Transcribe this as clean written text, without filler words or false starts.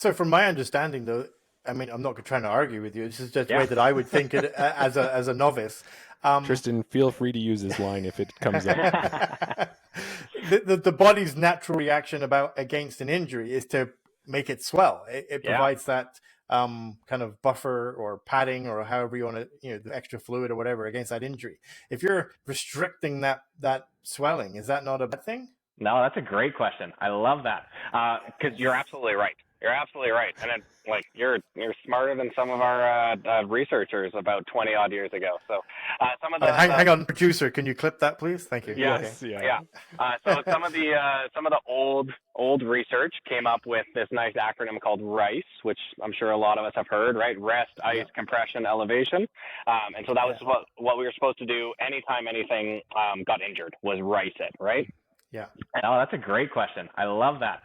So from my understanding, though, I mean, I'm not trying to argue with you. This is just the Yeah. way that I would think it as a novice. Um, Tristan, feel free to use this line if it comes up. the body's natural reaction against an injury is to make it swell. It Yeah. provides that kind of buffer or padding or however you want to, the extra fluid or whatever against that injury. If you're restricting that swelling, is that not a bad thing? No, that's a great question. I love that because you're absolutely right. You're absolutely right, and then you're smarter than some of our researchers about 20 odd years ago. So some of Hang on, producer, can you clip that, please? Thank you. Yeah, Yes, yeah. yeah. So some of the old research came up with this nice acronym called RICE, which I'm sure a lot of us have heard, right? Rest, ice, compression, elevation. And so that was what we were supposed to do anytime anything got injured was RICE it, right? Yeah. Oh, that's a great question. I love that.